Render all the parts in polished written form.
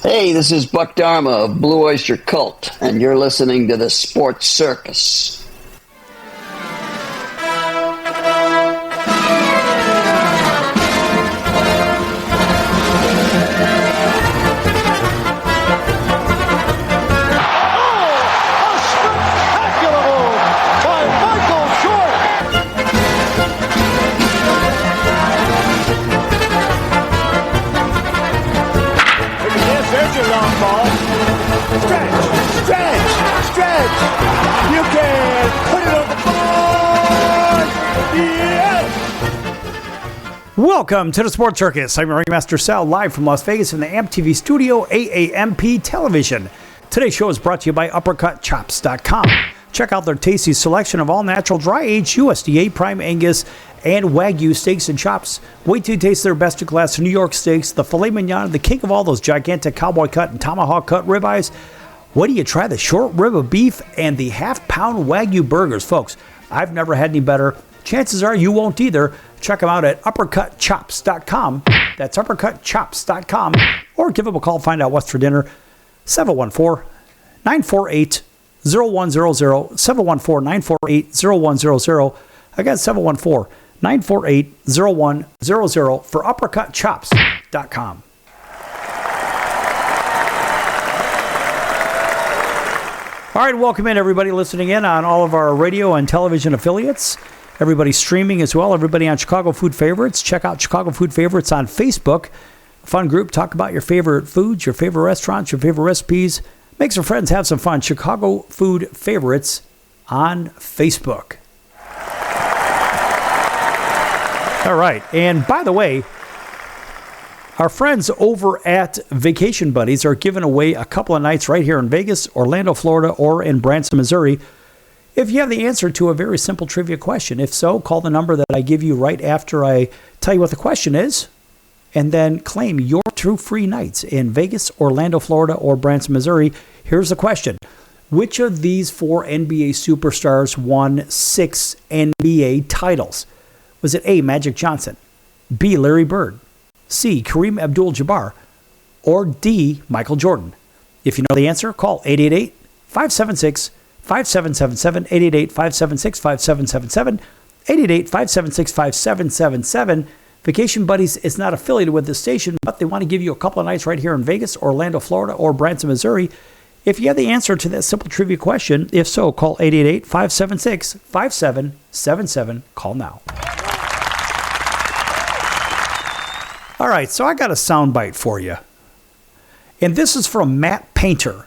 Hey, this is Buck Dharma of Blue Oyster Cult, and you're listening to the Sports Circus. You can put it on the board. Yes. Welcome to the Sports Circus. I'm Ringmaster Sal, live from Las Vegas in the AMP TV studio, AAMP Television. Today's show is brought to you by UppercutChops.com. Check out their tasty selection of all-natural, dry-aged USDA Prime Angus and Wagyu steaks and chops. Wait till you taste their best-in-class New York steaks, the filet mignon, the king of all those gigantic cowboy cut and tomahawk cut ribeyes. What do you try the short rib of beef and the half-pound Wagyu burgers, folks? I've never had any better. Chances are you won't either. Check them out at UppercutChops.com. That's UppercutChops.com. Or give them a call, find out what's for dinner. 714-948-0100. 714-948-0100. Again, 714-948-0100 for UppercutChops.com. All right, welcome in everybody listening in on all of our radio and television affiliates. Everybody streaming as well. Everybody on Chicago Food Favorites. Check out Chicago Food Favorites on Facebook. Fun group. Talk about your favorite foods, your favorite restaurants, your favorite recipes. Make some friends, have some fun. Chicago Food Favorites on Facebook. All right. And by the way, our friends over at Vacation Buddies are giving away a couple of nights right here in Vegas, Orlando, Florida, or in Branson, Missouri. If you have the answer to a very simple trivia question, if so, call the number that I give you right after I tell you what the question is, and then claim your 2 free nights in Vegas, Orlando, Florida, or Branson, Missouri. Here's the question. Which of these 4 NBA superstars won 6 NBA titles? Was it A, Magic Johnson, B, Larry Bird, C, Kareem Abdul-Jabbar, or D, Michael Jordan? If you know the answer, call 888-576-5777, 888-576-5777, 888-576-5777. Vacation Buddies is not affiliated with this station, but they want to give you a couple of nights right here in Vegas, Orlando, Florida, or Branson, Missouri. If you have the answer to that simple trivia question, if so, call 888-576-5777. Call now. All right, so I got a soundbite for you. And this is from Matt Painter.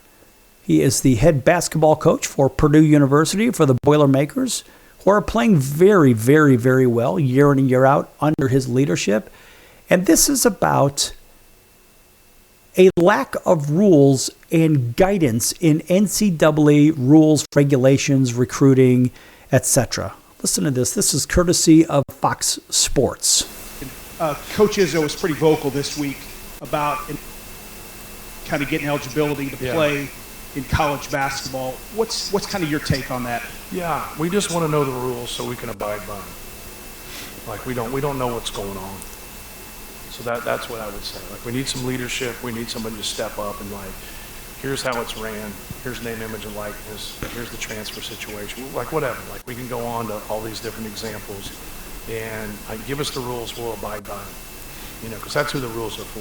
He is the head basketball coach for Purdue University for the Boilermakers, who are playing very, very, very well year in and year out under his leadership. And this is about a lack of rules and guidance in NCAA rules, regulations, recruiting, etc. Listen to this. This is courtesy of Fox Sports. Coach Izzo was pretty vocal this week about kind of getting eligibility to play in college basketball. What's kind of your take on that? Yeah, we just want to know the rules so we can abide by them. Like we don't know what's going on. So that's what I would say. Like we need some leadership. We need somebody to step up and like, here's how it's ran. Here's name, image, and likeness. Here's the transfer situation. Like whatever. Like we can go on to all these different examples. And give us the rules, we'll abide by them. You know, because that's who the rules are for.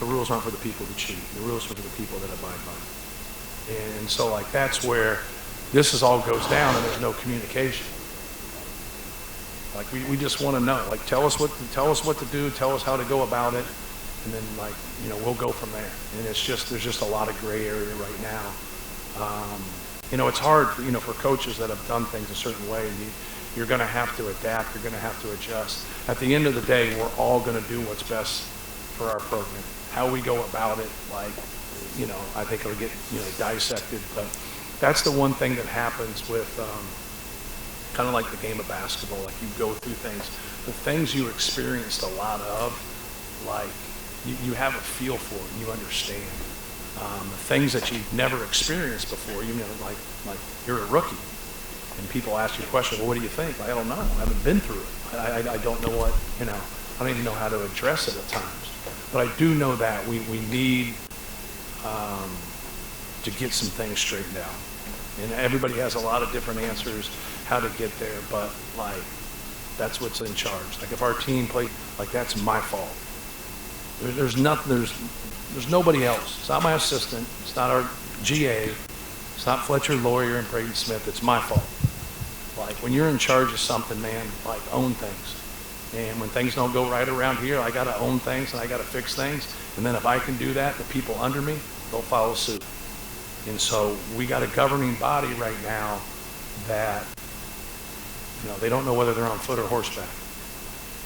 The rules aren't for the people who cheat. The rules are for the people that abide by them. And so, like, that's where this all goes down, and there's no communication. Like, we just want to know. Like, tell us what to do, tell us how to go about it, and then, like, you know, we'll go from there. And there's just a lot of gray area right now. You know, it's hard, for coaches that have done things a certain way. You're going to have to adapt. You're going to have to adjust. At the end of the day, we're all going to do what's best for our program. How we go about it, I think it'll get, dissected. But that's the one thing that happens with kind of like the game of basketball. Like you go through things. The things you experienced a lot of, like you have a feel for it and you understand. The things that you've never experienced before, like you're a rookie. And people ask you a question, well, what do you think? I don't know. I haven't been through it. I don't know what, I don't even know how to address it at times. But I do know that we need to get some things straightened out. And everybody has a lot of different answers how to get there, but like that's what's in charge. Like if our team played, like that's my fault. There's nothing. There's nobody else. It's not my assistant. It's not our GA. It's not Fletcher Lawyer and Braden Smith. It's my fault. Like when you're in charge of something, man, like own things. And when things don't go right around here, I got to own things and I got to fix things. And then if I can do that, the people under me, they'll follow suit. And so we got a governing body right now that, they don't know whether they're on foot or horseback.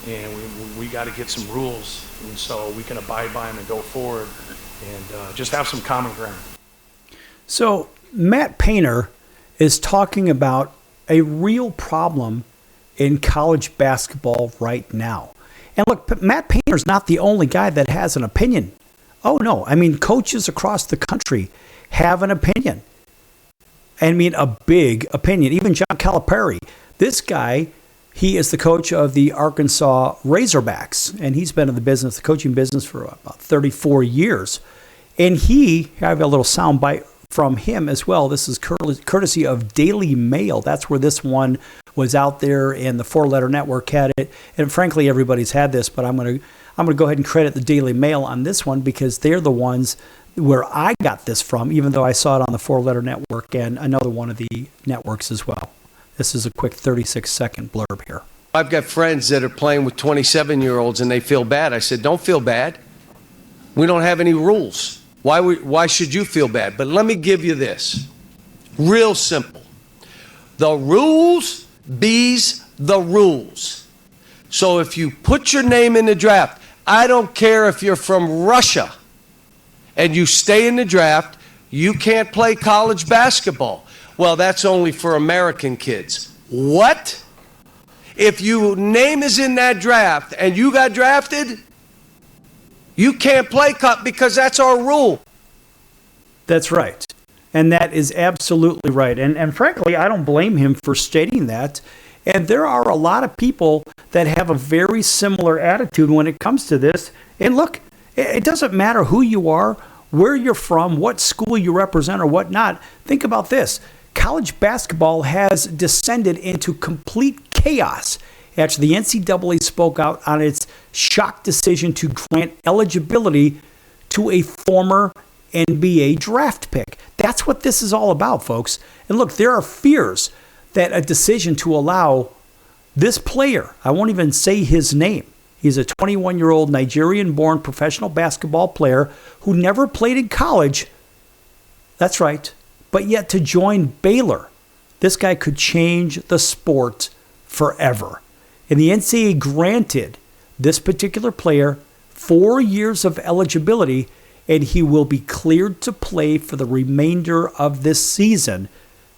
And we got to get some rules, and so we can abide by them and go forward and just have some common ground. So Matt Painter is talking about a real problem in college basketball right now. And look, Matt Painter's not the only guy that has an opinion. Oh, no. I mean, coaches across the country have an opinion. I mean, a big opinion. Even John Calipari, this guy, he is the coach of the Arkansas Razorbacks, and he's been in the coaching business for about 34 years. And I have a little sound bite from him as well. This is courtesy of Daily Mail. That's where this one was out there, and the Four Letter Network had it. And frankly, everybody's had this, but I'm going to go ahead and credit the Daily Mail on this one because they're the ones where I got this from, even though I saw it on the Four Letter Network and another one of the networks as well. This is a quick 36-second blurb here. I've got friends that are playing with 27-year-olds and they feel bad. I said, don't feel bad. We don't have any rules. Why should you feel bad? But let me give you this. Real simple. The rules bees the rules. So if you put your name in the draft, I don't care if you're from Russia and you stay in the draft, you can't play college basketball. Well, that's only for American kids. What? If your name is in that draft and you got drafted, you can't play because that's our rule. That's right. And that is absolutely right. And frankly, I don't blame him for stating that. And there are a lot of people that have a very similar attitude when it comes to this. And look, it doesn't matter who you are, where you're from, what school you represent or whatnot. Think about this. College basketball has descended into complete chaos after the NCAA spoke out on its shock decision to grant eligibility to a former NBA draft pick. That's what this is all about, folks. And look, there are fears that a decision to allow this player, I won't even say his name, he's a 21-year-old Nigerian-born professional basketball player who never played in college. That's right. But yet to join Baylor, this guy could change the sport forever. And the NCAA granted this particular player 4 years of eligibility, and he will be cleared to play for the remainder of this season,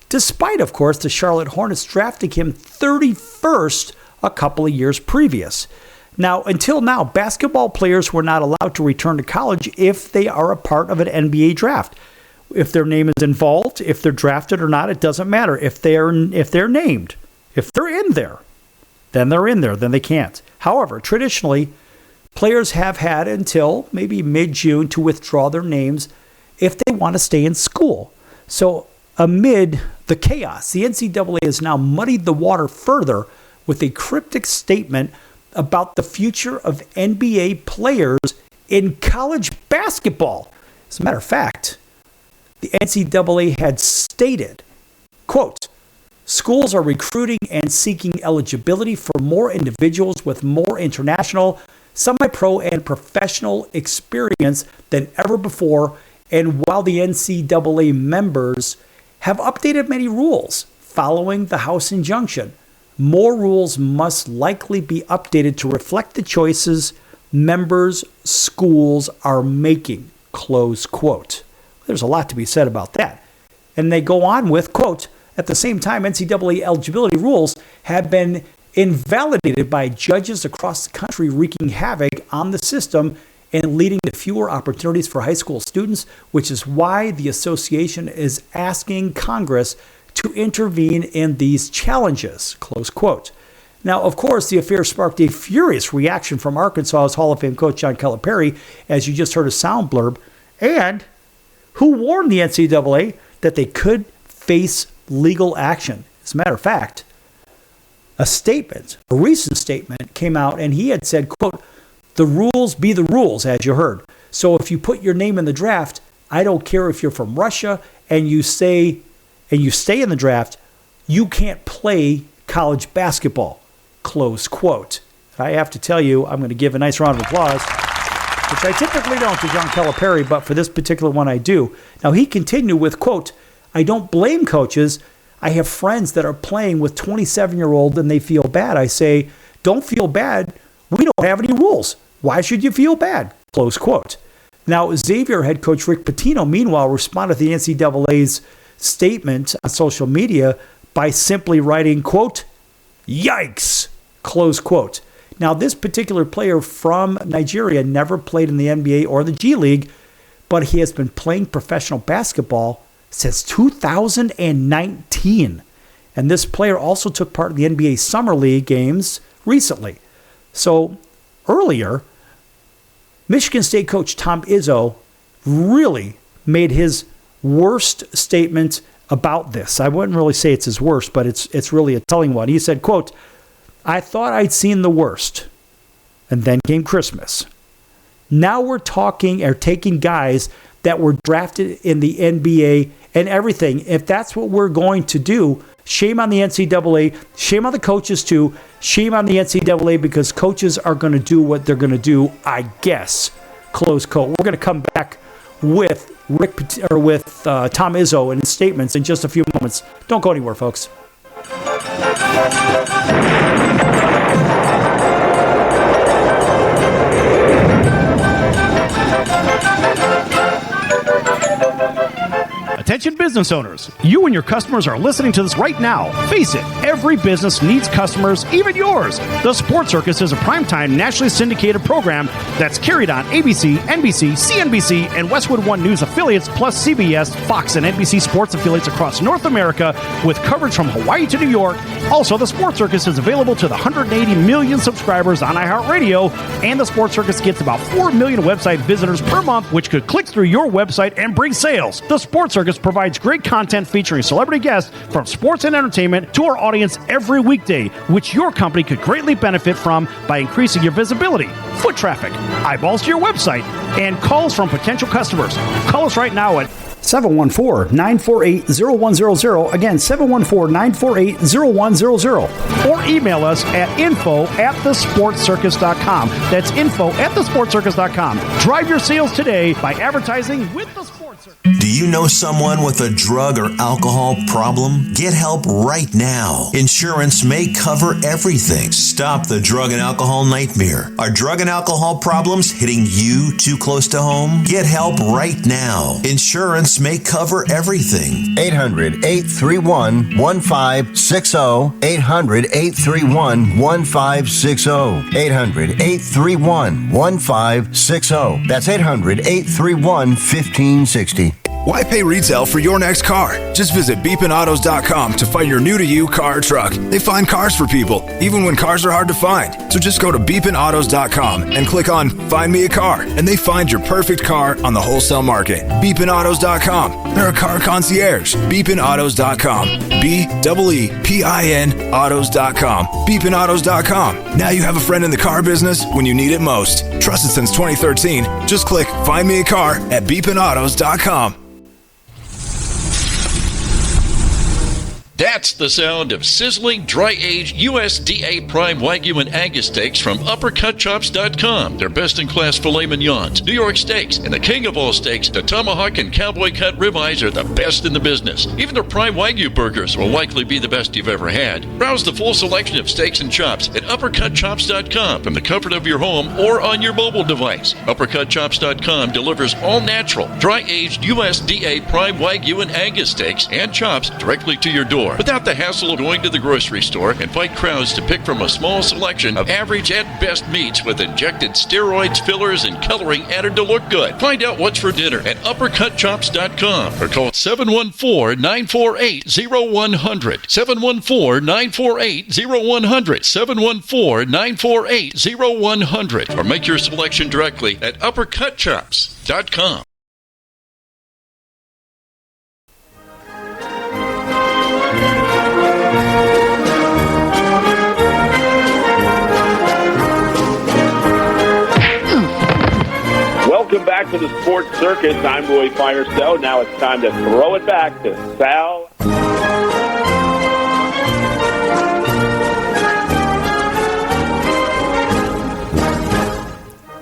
despite, of course, the Charlotte Hornets drafting him 31st a couple of years previous. Now, until now, basketball players were not allowed to return to college if they are a part of an NBA draft. If their name is involved, if they're drafted or not, it doesn't matter. If they're named, if they're in there, then they're in there, then they can't. However, traditionally, players have had until maybe mid-June to withdraw their names if they want to stay in school. So amid the chaos, the NCAA has now muddied the water further with a cryptic statement about the future of NBA players in college basketball. As a matter of fact, the NCAA had stated, quote, schools are recruiting and seeking eligibility for more individuals with more international, semi-pro, and professional experience than ever before. And while the NCAA members have updated many rules following the House injunction, more rules must likely be updated to reflect the choices members' schools are making, close quote. There's a lot to be said about that. And they go on with, quote, at the same time, NCAA eligibility rules have been invalidated by judges across the country, wreaking havoc on the system and leading to fewer opportunities for high school students, which is why the association is asking Congress to intervene in these challenges, close quote. Now, of course, the affair sparked a furious reaction from Arkansas's Hall of Fame coach John Calipari, as you just heard a sound blurb, and who warned the NCAA that they could face legal action. As a matter of fact, a recent statement came out, and he had said, quote, "The rules be the rules," as you heard. So if you put your name in the draft, I don't care if you're from Russia and you stay in the draft, you can't play college basketball, close quote. I have to tell you, I'm going to give a nice round of applause, which I typically don't to John Calipari, but for this particular one I do. Now he continued with, quote, "I don't blame coaches. I have friends that are playing with 27-year-olds and they feel bad. I say, don't feel bad. We don't have any rules. Why should you feel bad?" Close quote. Now, Xavier head coach Rick Pitino, meanwhile, responded to the NCAA's statement on social media by simply writing, quote, "Yikes," close quote. Now, this particular player from Nigeria never played in the NBA or the G League, but he has been playing professional basketball since 2019. And this player also took part in the NBA Summer League games recently. So earlier, Michigan State coach Tom Izzo really made his worst statement about this. I wouldn't really say it's his worst, but it's really a telling one. He said, quote, "I thought I'd seen the worst, and then came Christmas. Now we're taking guys that were drafted in the NBA and everything. If that's what we're going to do, shame on the NCAA, shame on the coaches too, shame on the NCAA, because coaches are going to do what they're going to do, I guess," close quote. We're going to come back with Tom Izzo and his statements in just a few moments. Don't go anywhere, folks. Attention business owners, you and your customers are listening to this right now. Face it, every business needs customers, even yours. The Sports Circus is a primetime nationally syndicated program that's carried on ABC, NBC, CNBC, and Westwood One News affiliates, plus CBS, Fox, and NBC sports affiliates across North America, with coverage from Hawaii to New York. Also, the Sports Circus is available to the 180 million subscribers on iHeartRadio, and the Sports Circus gets about 4 million website visitors per month, which could click through your website and bring sales. The Sports Circus provides great content featuring celebrity guests from sports and entertainment to our audience every weekday, which your company could greatly benefit from by increasing your visibility, foot traffic, eyeballs to your website, and calls from potential customers. Call us right now at 714-948-0100. Again, 714-948-0100. Or email us at info@thesportscircus.com. That's info@thesportscircus.com. Drive your sales today by advertising with the Sports Circus. Do you know someone with a drug or alcohol problem? Get help right now. Insurance may cover everything. Stop the drug and alcohol nightmare. Are drug and alcohol problems hitting you too close to home? Get help right now. Insurance may cover everything. 800-831-1560. 800-831-1560. 800-831-1560. That's 800-831-1560. Why pay retail for your next car? Just visit beepinautos.com to find your new-to-you car or truck. They find cars for people, even when cars are hard to find. So just go to beepinautos.com and click on Find Me a Car, and they find your perfect car on the wholesale market. beepinautos.com. They're a car concierge. beepinautos.com. BEEPIN autos.com. beepinautos.com. Now you have a friend in the car business when you need it most. Trusted since 2013. Just click Find Me a Car at beepinautos.com. That's the sound of sizzling, dry-aged USDA Prime Wagyu and Angus steaks from UpperCutChops.com. Their best-in-class filet mignons, New York steaks, and the king of all steaks, the tomahawk and cowboy cut ribeyes are the best in the business. Even their Prime Wagyu burgers will likely be the best you've ever had. Browse the full selection of steaks and chops at UpperCutChops.com from the comfort of your home or on your mobile device. UpperCutChops.com delivers all natural, dry-aged USDA Prime Wagyu and Angus steaks and chops directly to your door, without the hassle of going to the grocery store and fight crowds to pick from a small selection of average and best meats with injected steroids, fillers, and coloring added to look good. Find out what's for dinner at UpperCutChops.com or call 714-948-0100. 714-948-0100. 714-948-0100. Or make your selection directly at UpperCutChops.com. Welcome back to the Sports Circus. I'm Roy Firestone. Now it's time to throw it back to Sal.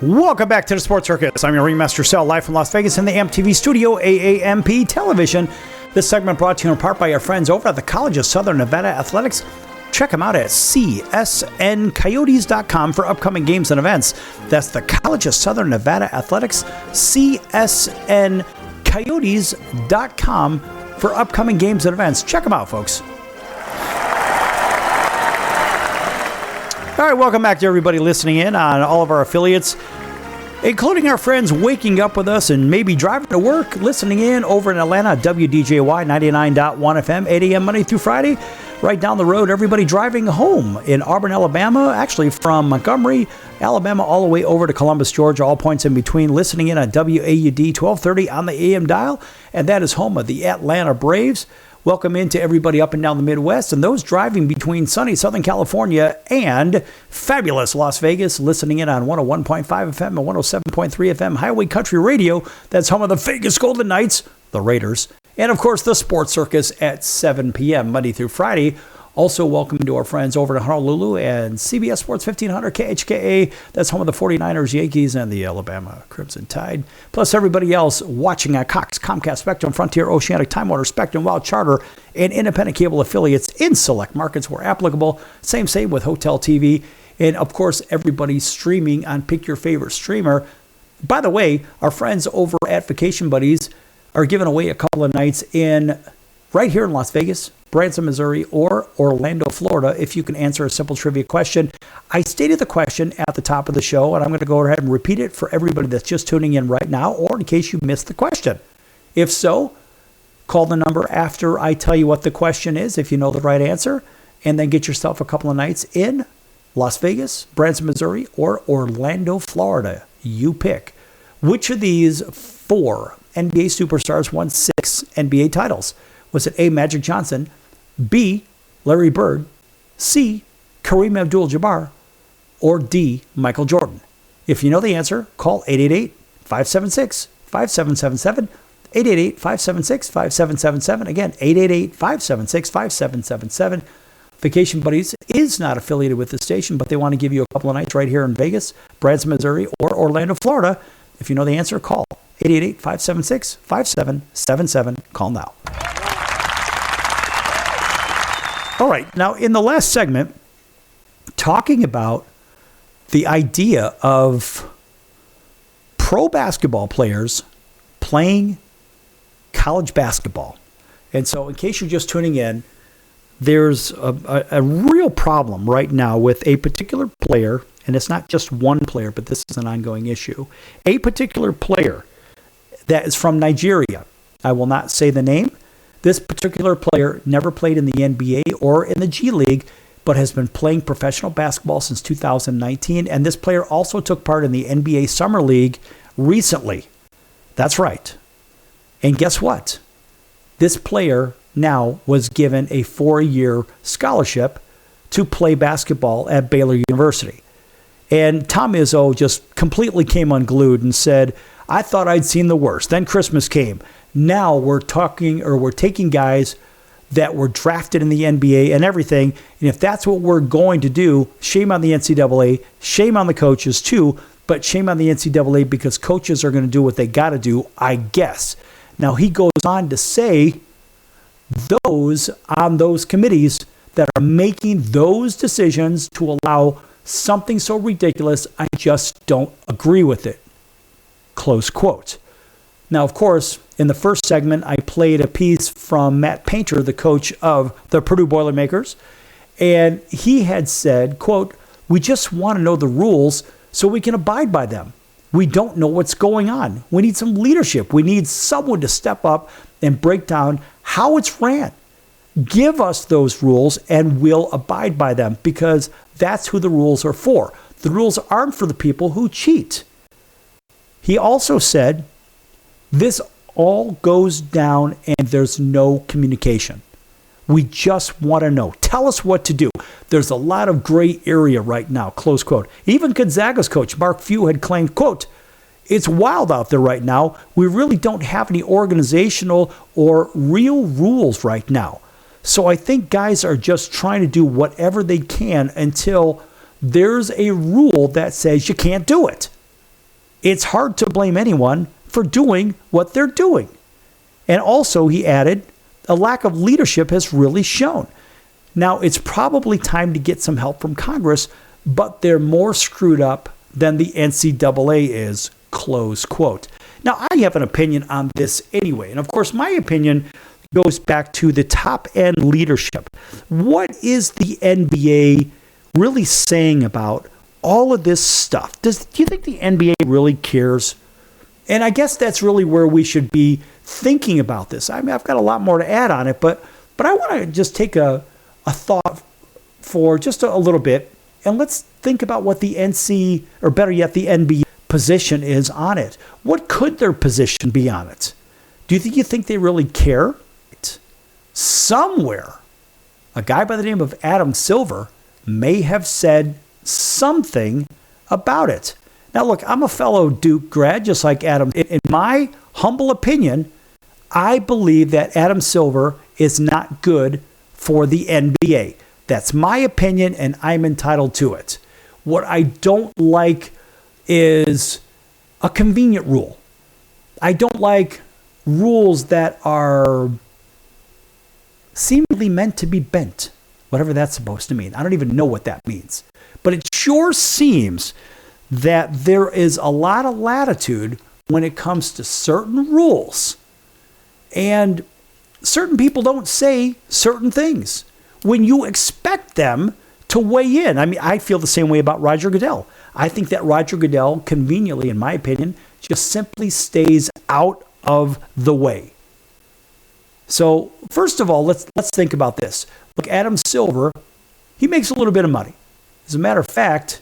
Welcome back to the Sports Circus. I'm your ringmaster, Sal, live from Las Vegas in the AMTV studio, AAMP television. This segment brought to you in part by our friends over at the College of Southern Nevada Athletics. Check them out at csncoyotes.com for upcoming games and events. That's the College of Southern Nevada Athletics, csncoyotes.com for upcoming games and events. Check them out, folks. All right, welcome back to everybody listening in on all of our affiliates, including our friends waking up with us and maybe driving to work, listening in over in Atlanta, WDJY 99.1 FM, 8 a.m. Monday through Friday. Right down the road, everybody driving home in Auburn, Alabama, actually from Montgomery, Alabama, all the way over to Columbus, Georgia, all points in between, listening in on WAUD 1230 on the AM dial, and that is home of the Atlanta Braves. Welcome into everybody up and down the Midwest, and those driving between sunny Southern California and fabulous Las Vegas, listening in on 101.5 FM and 107.3 FM Highway Country Radio. That's home of the Vegas Golden Knights, the Raiders, and of course the Sports Circus at 7 p.m. Monday through Friday. Also, welcome to our friends over in Honolulu and CBS Sports 1500 KHKA. That's home of the 49ers, Yankees, and the Alabama Crimson Tide. Plus, everybody else watching on Cox, Comcast, Spectrum, Frontier, Oceanic, Time Warner, Spectrum, Wild Charter, and independent cable affiliates in select markets where applicable. Same with Hotel TV. And, of course, everybody streaming on Pick Your Favorite Streamer. By the way, our friends over at Vacation Buddies are giving away a couple of nights right here in Las Vegas, Branson, Missouri, or Orlando, Florida, if you can answer a simple trivia question. I stated the question at the top of the show, and I'm going to go ahead and repeat it for everybody that's just tuning in right now, or in case you missed the question. If so, call the number after I tell you what the question is, if you know the right answer, and then get yourself a couple of nights in Las Vegas, Branson, Missouri, or Orlando, Florida. You pick. Which of these 4 NBA superstars won 6 NBA titles? Was it A, Magic Johnson, B, Larry Bird, C, Kareem Abdul-Jabbar, or D, Michael Jordan? If you know the answer, call 888-576-5777, 888-576-5777. Again, 888-576-5777. Vacation Buddies is not affiliated with the station, but they want to give you a couple of nights right here in Vegas, Branson, Missouri, or Orlando, Florida. If you know the answer, call 888-576-5777. Call now. All right, now in the last segment, talking about the idea of pro basketball players playing college basketball. And so in case you're just tuning in, there's a real problem right now with a particular player, and it's not just one player, but this is an ongoing issue. A particular player that is from Nigeria. I will not say the name. This particular player never played in the NBA or in the G League, but has been playing professional basketball since 2019. And this player also took part in the NBA Summer League recently. That's right. And guess what? This player now was given a 4-year scholarship to play basketball at Baylor University. And Tom Izzo just completely came unglued and said, I thought I'd seen the worst. Then Christmas came. Now we're taking guys that were drafted in the NBA and everything. And if that's what we're going to do, shame on the NCAA, shame on the coaches too, but shame on the NCAA because coaches are going to do what they got to do, I guess. Now he goes on to say those on those committees that are making those decisions to allow something so ridiculous, I just don't agree with it. Close quote. Now, of course, in the first segment, I played a piece from Matt Painter, the coach of the Purdue Boilermakers, and he had said, quote, we just want to know the rules so we can abide by them. We don't know what's going on. We need some leadership. We need someone to step up and break down how it's ran. Give us those rules and we'll abide by them because that's who the rules are for. The rules aren't for the people who cheat. He also said, this all goes down and there's no communication. We just want to know. Tell us what to do. There's a lot of gray area right now, close quote. Even Gonzaga's coach, Mark Few, had claimed, quote, It's wild out there right now. We really don't have any organizational or real rules right now. So I think guys are just trying to do whatever they can until there's a rule that says you can't do it. It's hard to blame anyone for doing what they're doing. And also, he added, a lack of leadership has really shown. Now, it's probably time to get some help from Congress, but they're more screwed up than the NCAA is, close quote. Now, I have an opinion on this anyway. And of course, my opinion goes back to the top-end leadership. What is the NBA really saying about all of this stuff? Do you think the NBA really cares? And I guess that's really where we should be thinking about this. I mean, I've got a lot more to add on it, but I want to just take a thought for just a little bit, and let's think about what the NC, or better yet, the NBA position is on it. What could their position be on it? Do you think they really care? Somewhere, a guy by the name of Adam Silver may have said something about it. Now, look, I'm a fellow Duke grad, just like Adam. In my humble opinion, I believe that Adam Silver is not good for the NBA. That's my opinion, and I'm entitled to it. What I don't like is a convenient rule. I don't like rules that are seemingly meant to be bent, whatever that's supposed to mean. I don't even know what that means. But it sure seems that there is a lot of latitude when it comes to certain rules. And certain people don't say certain things when you expect them to weigh in. I mean, I feel the same way about Roger Goodell. I think that Roger Goodell, conveniently, in my opinion, just simply stays out of the way. So, first of all, let's think about this. Look, Adam Silver, he makes a little bit of money. As a matter of fact,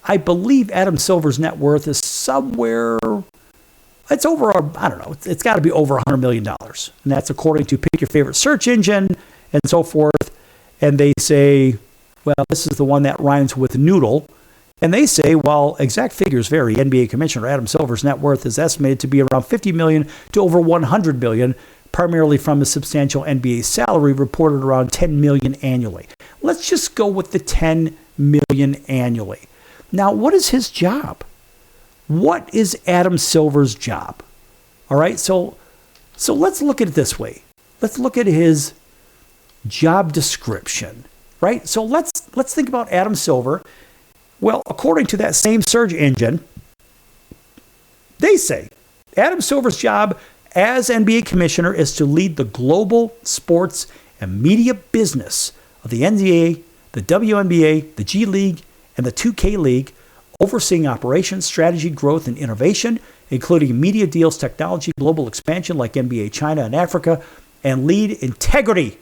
I believe Adam Silver's net worth is somewhere, it's over, I don't know, it's got to be over $100 million. And that's according to Pick Your Favorite Search Engine and so forth. And they say, well, this is the one that rhymes with noodle. And they say, while exact figures vary, NBA Commissioner Adam Silver's net worth is estimated to be around $50 million to over $100 million, primarily from his substantial NBA salary, reported around $10 million annually. Let's just go with the $10 million annually. Now, what is his job? What is Adam Silver's job? All right, so let's look at it this way. Let's look at his job description, right? So let's think about Adam Silver. Well, according to that same search engine, they say Adam Silver's job as NBA commissioner is to lead the global sports and media business of the NCAA, the WNBA, the G League, and the 2K League, overseeing operations, strategy, growth, and innovation, including media deals, technology, global expansion like NBA, China, and Africa, and lead integrity,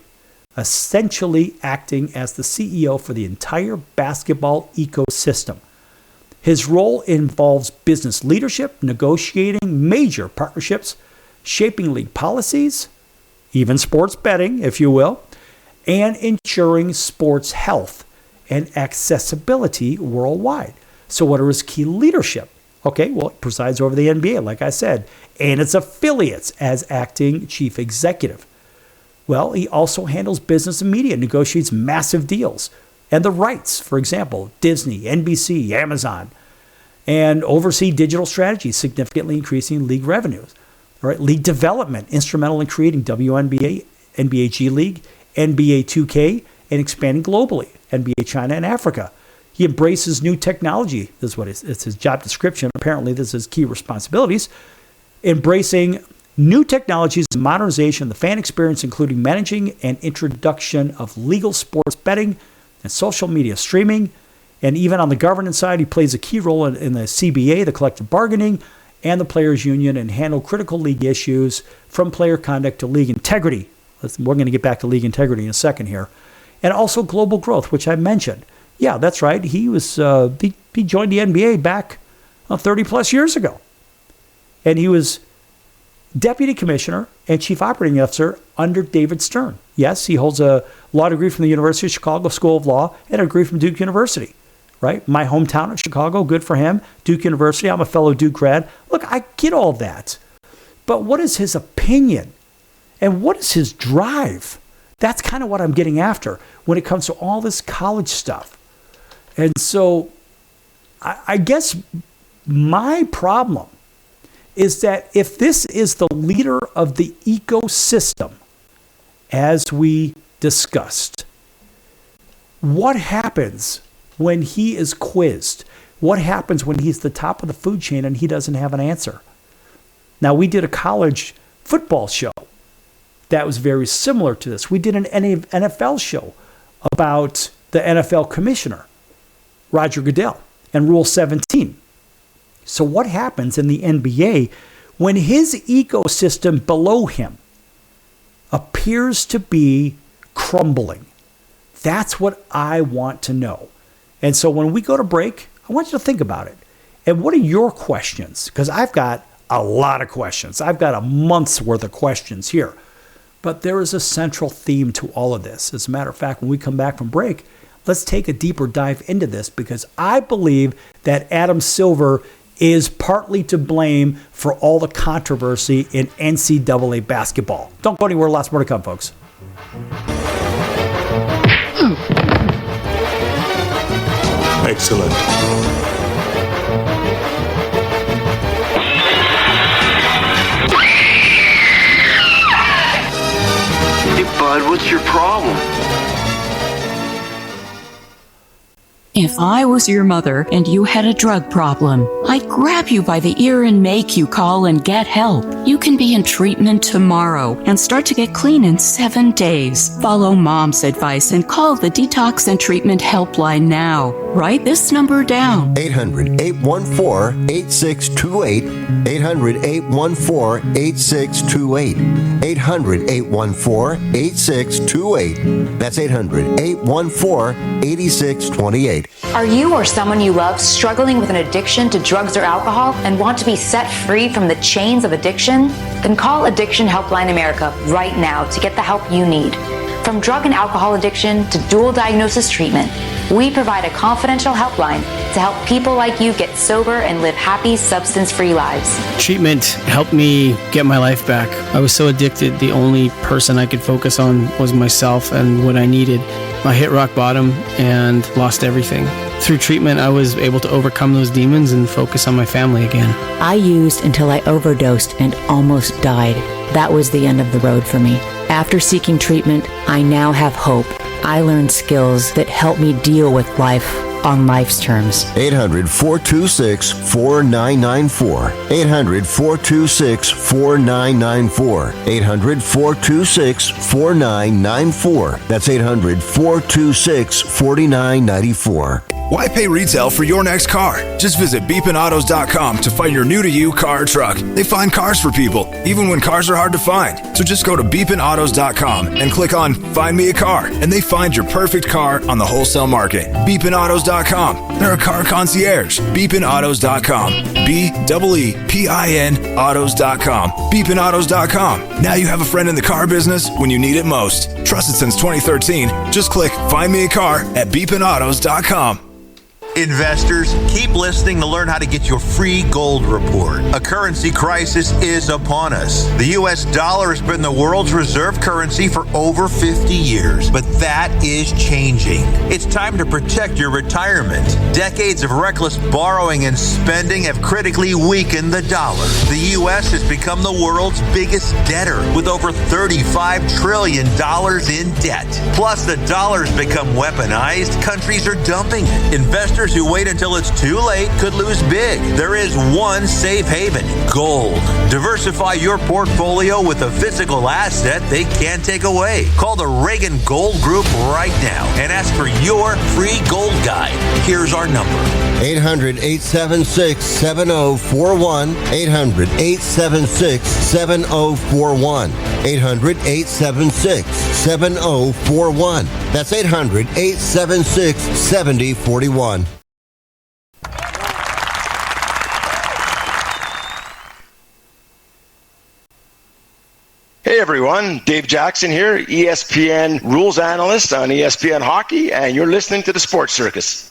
essentially acting as the CEO for the entire basketball ecosystem. His role involves business leadership, negotiating major partnerships, shaping league policies, even sports betting, if you will, and ensuring sports health and accessibility worldwide. So what are his key leadership? Okay, well, he presides over the NBA, like I said, and its affiliates as acting chief executive. Well, he also handles business and media, negotiates massive deals and the rights, for example, Disney, NBC, Amazon, and oversee digital strategy, significantly increasing league revenues. All right, league development, instrumental in creating WNBA, NBA G League, NBA 2K, and expanding globally, NBA China and Africa. He embraces new technology. This is what it's his job description. Apparently, this is key responsibilities. Embracing new technologies, modernization, the fan experience, including managing and introduction of legal sports betting and social media streaming. And even on the governance side, he plays a key role in the CBA, the collective bargaining, and the players' union, and handle critical league issues from player conduct to league integrity. We're going to get back to league integrity in a second here. And also global growth, which I mentioned. Yeah, that's right. He was he joined the NBA back 30 plus years ago. And he was deputy commissioner and chief operating officer under David Stern. Yes, he holds a law degree from the University of Chicago School of Law and a degree from Duke University. right? My hometown of Chicago, good for him. Duke University, I'm a fellow Duke grad. Look, I get all that. But what is his opinion? And what is his drive? That's kind of what I'm getting after when it comes to all this college stuff. And so I guess my problem is that if this is the leader of the ecosystem, as we discussed, what happens when he is quizzed? What happens when he's the top of the food chain and he doesn't have an answer? Now, we did a college football show that was very similar to this. We did an NFL show about the NFL commissioner, Roger Goodell, and Rule 17. So what happens in the NBA when his ecosystem below him appears to be crumbling? That's what I want to know. And so when we go to break, I want you to think about it. And what are your questions? Because I've got a lot of questions. I've got a month's worth of questions here. But there is a central theme to all of this. As a matter of fact, when we come back from break, let's take a deeper dive into this, because I believe that Adam Silver is partly to blame for all the controversy in NCAA basketball. Don't go anywhere. Lots more to come, folks. Excellent. Hey, bud, what's your problem? If I was your mother and you had a drug problem, I'd grab you by the ear and make you call and get help. You can be in treatment tomorrow and start to get clean in 7 days. Follow Mom's advice and call the Detox and Treatment Helpline now. Write this number down. 800-814-8628. 800-814-8628. 800-814-8628. That's 800-814-8628. Are you or someone you love struggling with an addiction to drugs or alcohol and want to be set free from the chains of addiction? Then call Addiction Helpline America right now to get the help you need. From drug and alcohol addiction to dual diagnosis treatment, we provide a confidential helpline to help people like you get sober and live happy, substance-free lives. Treatment helped me get my life back. I was so addicted, the only person I could focus on was myself and what I needed. I hit rock bottom and lost everything. Through treatment, I was able to overcome those demons and focus on my family again. I used until I overdosed and almost died. That was the end of the road for me. After seeking treatment, I now have hope. I learned skills that help me deal with life on life's terms. 800-426-4994. 800-426-4994. 800-426-4994. That's 800-426-4994. Why pay retail for your next car? Just visit beepinautos.com to find your new-to-you car or truck. They find cars for people, even when cars are hard to find. So just go to beepinautos.com and click on Find Me a Car, and they find your perfect car on the wholesale market. Beepinautos.com. They're a car concierge. Beepinautos.com. B-E-E-P-I-N autos.com. Beepinautos.com. Now you have a friend in the car business when you need it most. Trusted since 2013. Just click Find Me a Car at beepinautos.com. Investors, keep listening to learn how to get your free gold report. A currency crisis is upon us. The U.S. dollar has been the world's reserve currency for over 50 years, but that is changing. It's time to protect your retirement. Decades of reckless borrowing and spending have critically weakened the dollar. The U.S. has become the world's biggest debtor with over $35 trillion in debt. Plus, the dollar's become weaponized. Countries are dumping it. Investors who wait until it's too late could lose big. There is one safe haven: gold. Diversify your portfolio with a physical asset they can't take away. Call the Reagan Gold Group right now and ask for your free gold guide. Here's our number: 800-876-7041. 800-876-7041. 800-876-7041. That's 800-876-7041. Hey everyone, Dave Jackson here, ESPN rules analyst on ESPN Hockey, and you're listening to the Sports Circus.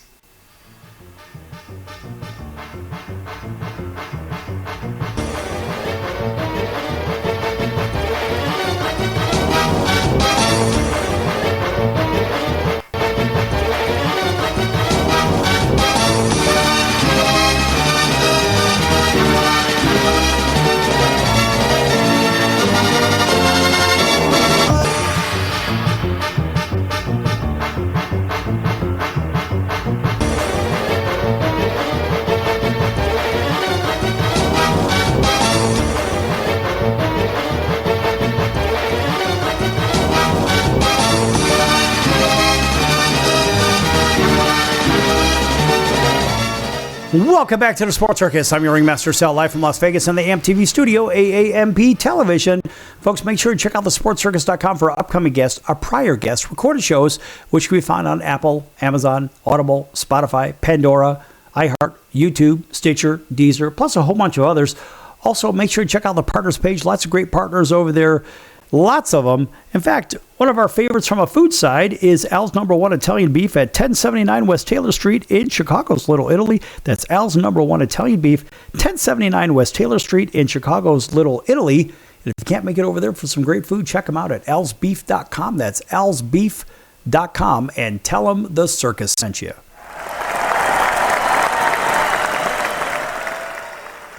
Welcome back to the Sports Circus. I'm your ringmaster, Sal, live from Las Vegas in the AMP-TV studio, AAMP television. Folks, make sure to check out thesportscircus.com for our upcoming guests, our prior guests, recorded shows, which can be found on Apple, Amazon, Audible, Spotify, Pandora, iHeart, YouTube, Stitcher, Deezer, plus a whole bunch of others. Also, make sure to check out the partners page. Lots of great partners over there. Lots of them. In fact, one of our favorites from a food side is Al's #1 Italian Beef at 1079 West Taylor Street in Chicago's Little Italy. That's Al's #1 Italian Beef, 1079 West Taylor Street in Chicago's Little Italy. And if you can't make it over there for some great food, check them out at alsbeef.com. That's alsbeef.com, and tell them the circus sent you.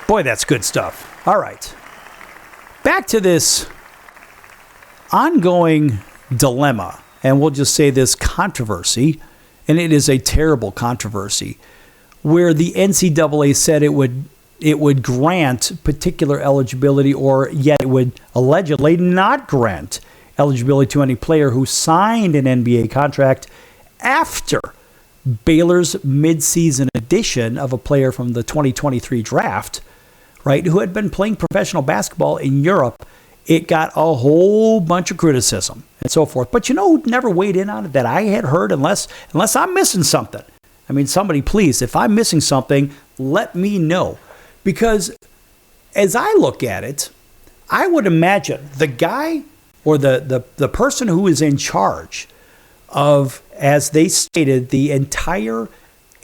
Boy, that's good stuff. All right. Back to this ongoing dilemma, and we'll just say this controversy, and it is a terrible controversy, where the NCAA said it would grant particular eligibility, or yet it would allegedly not grant eligibility to any player who signed an NBA contract after Baylor's midseason addition of a player from the 2023 draft, right, who had been playing professional basketball in Europe. It got a whole bunch of criticism and so forth. But you know who never weighed in on it that I had heard, unless I'm missing something? I mean, somebody, please, if I'm missing something, let me know. Because as I look at it, I would imagine the guy or the person who is in charge of, as they stated, the entire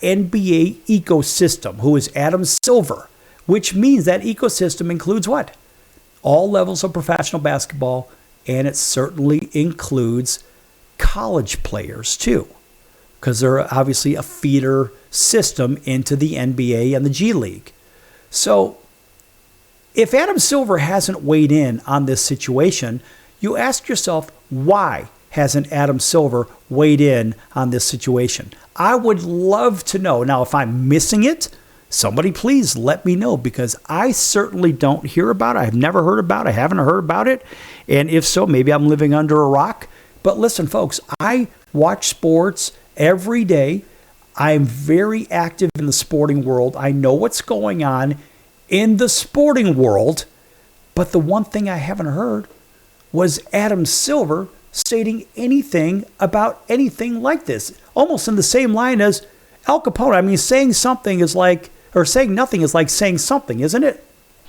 NBA ecosystem, who is Adam Silver, which means that ecosystem includes what? All levels of professional basketball, and it certainly includes college players too, because they're obviously a feeder system into the NBA and the G League. So if Adam Silver hasn't weighed in on this situation, you ask yourself, why hasn't Adam Silver weighed in on this situation? I would love to know. Now, if I'm missing it, somebody please let me know, because I certainly don't hear about it. I've never heard about it. I haven't heard about it. And if so, maybe I'm living under a rock. But listen, folks, I watch sports every day. I'm very active in the sporting world. I know what's going on in the sporting world. But the one thing I haven't heard was Adam Silver stating anything about anything like this. Almost in the same line as Al Capone. I mean, saying something is like, or saying nothing is like saying something, isn't it?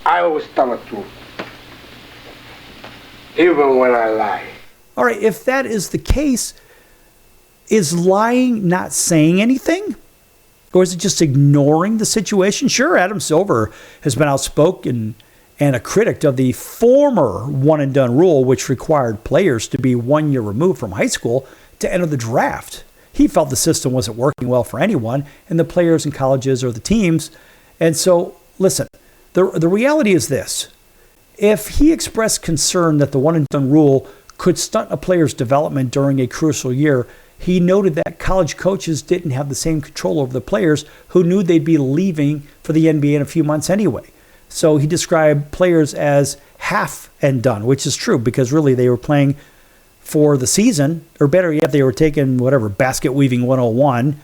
I always tell the truth, even when I lie. All right, if that is the case, is lying not saying anything? Or is it just ignoring the situation? Sure, Adam Silver has been outspoken and a critic of the former one-and-done rule, which required players to be 1 year removed from high school to enter the draft. He felt the system wasn't working well for anyone, and the players and colleges or the teams. And so, listen, the reality is this. If he expressed concern that the one-and-done rule could stunt a player's development during a crucial year, he noted that college coaches didn't have the same control over the players who knew they'd be leaving for the NBA in a few months anyway. So he described players as half and done, which is true, because really they were playing for the season, or better yet, they were taking whatever, basket weaving 101,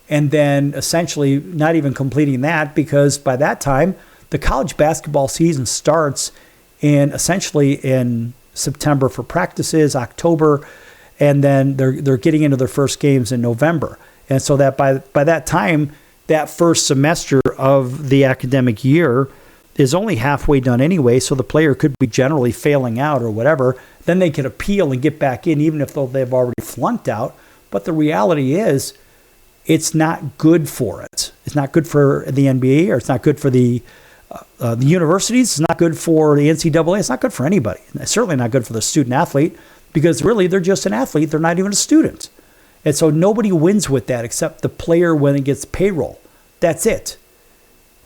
and then essentially not even completing that, because by that time, the college basketball season starts essentially in September for practices, October, and then they're getting into their first games in November. And so that by that time, that first semester of the academic year is only halfway done anyway, so the player could be generally failing out or whatever. Then they could appeal and get back in, even if they've already flunked out. But the reality is, it's not good for it. It's not good for the NBA, or it's not good for the universities. It's not good for the NCAA. It's not good for anybody. It's certainly not good for the student athlete, because really they're just an athlete. They're not even a student. And so nobody wins with that except the player when it gets payroll. That's it.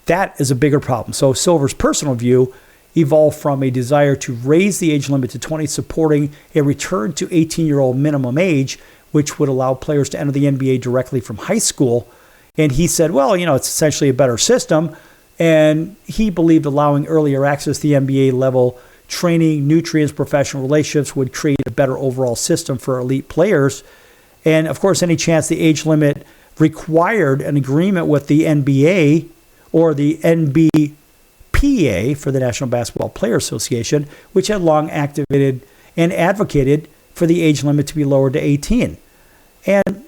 That is a bigger problem. So Silver's personal view evolved from a desire to raise the age limit to 20, supporting a return to 18-year-old minimum age, which would allow players to enter the NBA directly from high school. And he said, well, it's essentially a better system. And he believed allowing earlier access to the NBA level training, nutrients, professional relationships would create a better overall system for elite players. And of course, any chance the age limit required an agreement with the NBA or the NBPA for the National Basketball Players Association, which had long activated and advocated for the age limit to be lowered to 18. And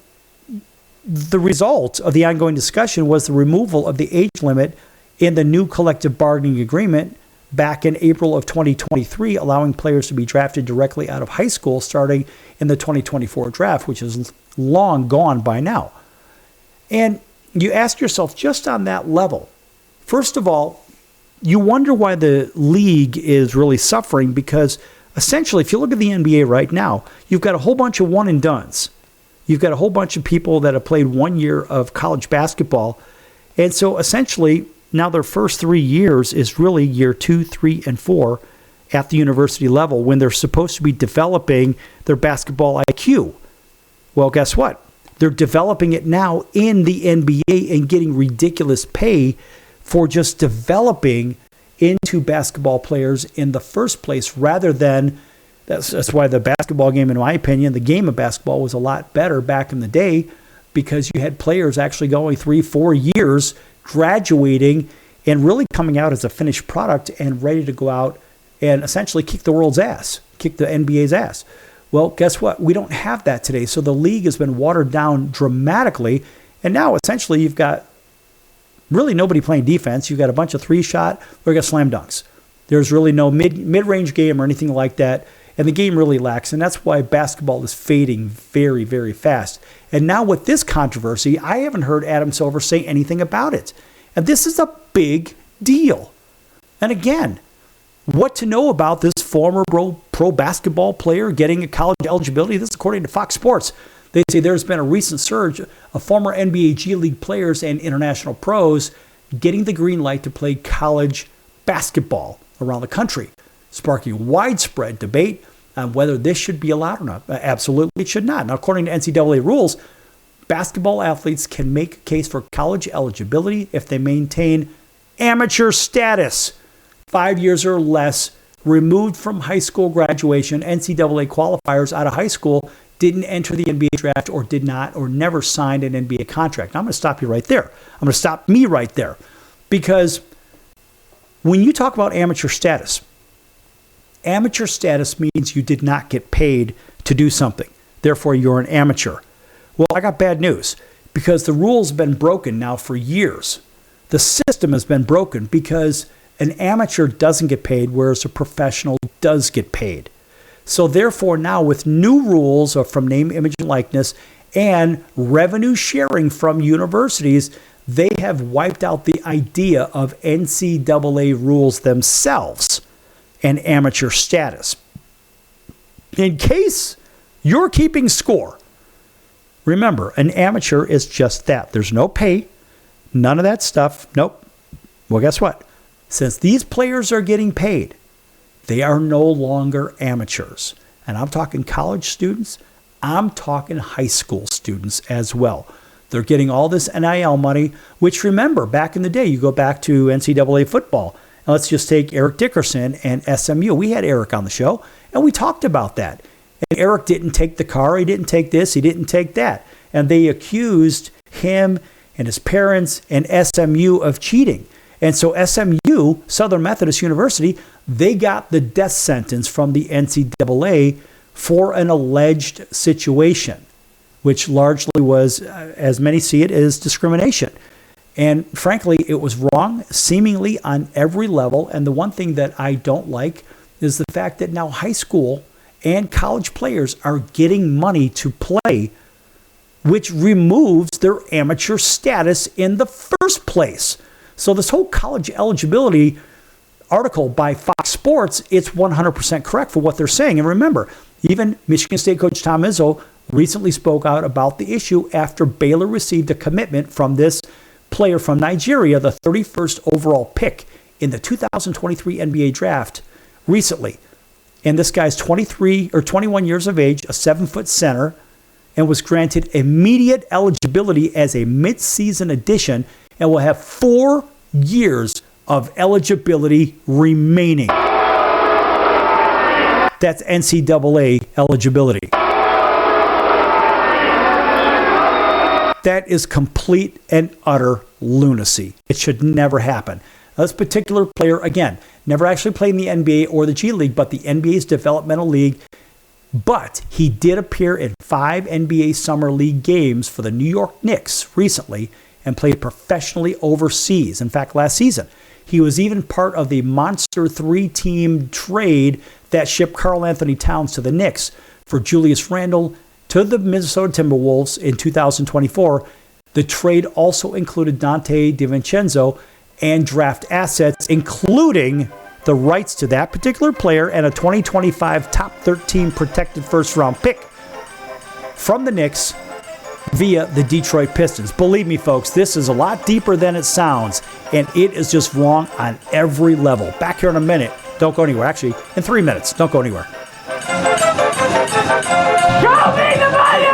the result of the ongoing discussion was the removal of the age limit in the new collective bargaining agreement back in April of 2023, allowing players to be drafted directly out of high school starting in the 2024 draft, which is long gone by now. And you ask yourself, just on that level, first of all, you wonder why the league is really suffering, because essentially, if you look at the NBA right now, you've got a whole bunch of one and dones. You've got a whole bunch of people that have played 1 year of college basketball. And so essentially, now their first 3 years is really year 2, 3, and 4 at the university level when they're supposed to be developing their basketball IQ. Well, guess what? They're developing it now in the NBA and getting ridiculous pay for just developing into basketball players in the first place, rather than, that's why the basketball game, in my opinion, the game of basketball was a lot better back in the day, because you had players actually going 3-4 years, graduating, and really coming out as a finished product and ready to go out and essentially kick the world's ass, kick the NBA's ass. Well, guess what? We don't have that today. So the league has been watered down dramatically. And now essentially you've got really nobody playing defense. You've got a bunch of 3-shot, or you got slam dunks. There's really no mid-range game or anything like that. And the game really lacks. And that's why basketball is fading very, very fast. And now with this controversy, I haven't heard Adam Silver say anything about it. And this is a big deal. And again, what to know about this former pro basketball player getting a college eligibility? This is according to Fox Sports. They say there's been a recent surge of former NBA G League players and international pros getting the green light to play college basketball around the country, sparking widespread debate on whether this should be allowed or not. Absolutely, it should not. Now, according to NCAA rules, basketball athletes can make a case for college eligibility if they maintain amateur status, 5 years or less, removed from high school graduation. NCAA qualifiers out of high school didn't enter the NBA draft or did not or never signed an NBA contract. Now, I'm going to stop you right there. I'm going to stop me right there, because when you talk about amateur status means you did not get paid to do something. Therefore, you're an amateur. Well, I got bad news, because the rules have been broken now for years. The system has been broken because an amateur doesn't get paid, whereas a professional does get paid. So therefore, now with new rules from name, image, and likeness and revenue sharing from universities, they have wiped out the idea of NCAA rules themselves and amateur status. In case you're keeping score, remember, an amateur is just that. There's no pay, none of that stuff. Nope. Well, guess what? Since these players are getting paid, they are no longer amateurs. And I'm talking college students. I'm talking high school students as well. They're getting all this NIL money, which, remember, back in the day, you go back to NCAA football. And let's just take Eric Dickerson and SMU. We had Eric on the show, and we talked about that. And Eric didn't take the car. He didn't take this. He didn't take that. And they accused him and his parents and SMU of cheating. And so SMU, Southern Methodist University, they got the death sentence from the NCAA for an alleged situation, which largely was, as many see it, is discrimination. And frankly, it was wrong, seemingly on every level. And the one thing that I don't like is the fact that now high school and college players are getting money to play, which removes their amateur status in the first place. So this whole college eligibility article by Fox Sports, it's 100% correct for what they're saying. And remember, even Michigan State coach Tom Izzo recently spoke out about the issue after Baylor received a commitment from this player from Nigeria, the 31st overall pick in the 2023 NBA draft recently. And this guy's 23 or 21 years of age, a 7-foot center, and was granted immediate eligibility as a mid-season addition and will have 4 years of eligibility remaining. That's NCAA eligibility. That is complete and utter lunacy. It should never happen. This particular player, again, never actually played in the NBA or the G League, but the NBA's developmental league. But he did appear in 5 NBA Summer League games for the New York Knicks recently and played professionally overseas. In fact, last season, he was even part of the Monster 3-team trade that shipped Karl Anthony Towns to the Knicks for Julius Randle to the Minnesota Timberwolves in 2024. The trade also included Dante DiVincenzo and draft assets, including the rights to that particular player and a 2025 top 13 protected first-round pick from the Knicks via the Detroit Pistons. Believe me, folks, this is a lot deeper than it sounds, and it is just wrong on every level. Back here in a minute. Don't go anywhere. Actually, in 3 minutes. Don't go anywhere. Show me the money!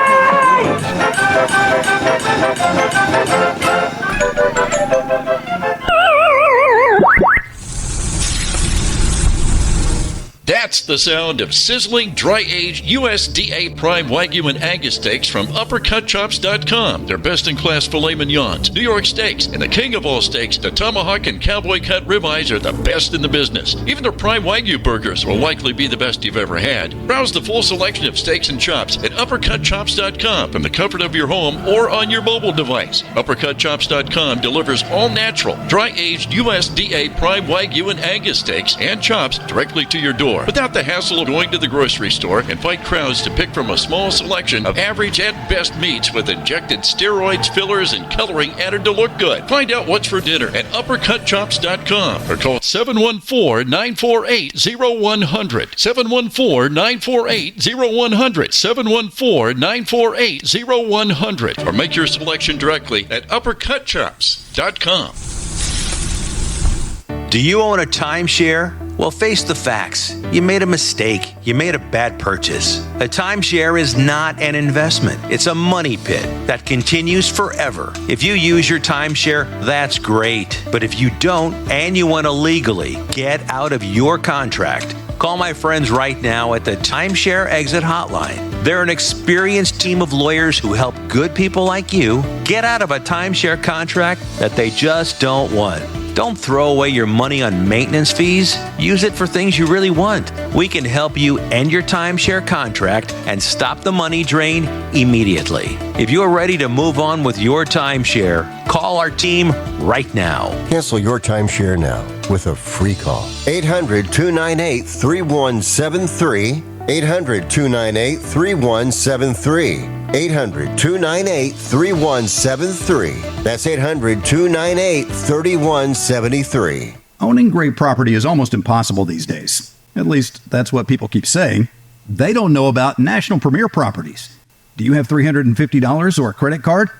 That's the sound of sizzling, dry-aged USDA Prime Wagyu and Angus steaks from UpperCutChops.com. Their best-in-class filet mignons, New York steaks, and the king of all steaks, the tomahawk and cowboy cut ribeyes are the best in the business. Even their Prime Wagyu burgers will likely be the best you've ever had. Browse the full selection of steaks and chops at UpperCutChops.com from the comfort of your home or on your mobile device. UpperCutChops.com delivers all-natural, dry-aged USDA Prime Wagyu and Angus steaks and chops directly to your door, without the hassle of going to the grocery store and fight crowds to pick from a small selection of average at best meats with injected steroids, fillers, and coloring added to look good. Find out what's for dinner at UpperCutChops.com or call 714-948-0100. 714-948-0100. 714-948-0100. Or make your selection directly at UpperCutChops.com. Do you own a timeshare? Well, face the facts. You made a mistake. You made a bad purchase. A timeshare is not an investment. It's a money pit that continues forever. If you use your timeshare, that's great. But if you don't and you want to legally get out of your contract, call my friends right now at the Timeshare Exit Hotline. They're an experienced team of lawyers who help good people like you get out of a timeshare contract that they just don't want. Don't throw away your money on maintenance fees. Use it for things you really want. We can help you end your timeshare contract and stop the money drain immediately. If you're ready to move on with your timeshare, call our team right now. Cancel your timeshare now with a free call. 800-298-3173. 800-298-3173. 800-298-3173. That's 800-298-3173. Owning great property is almost impossible these days. At least, that's what people keep saying. They don't know about National Premier Properties. Do you have $350 or a credit card?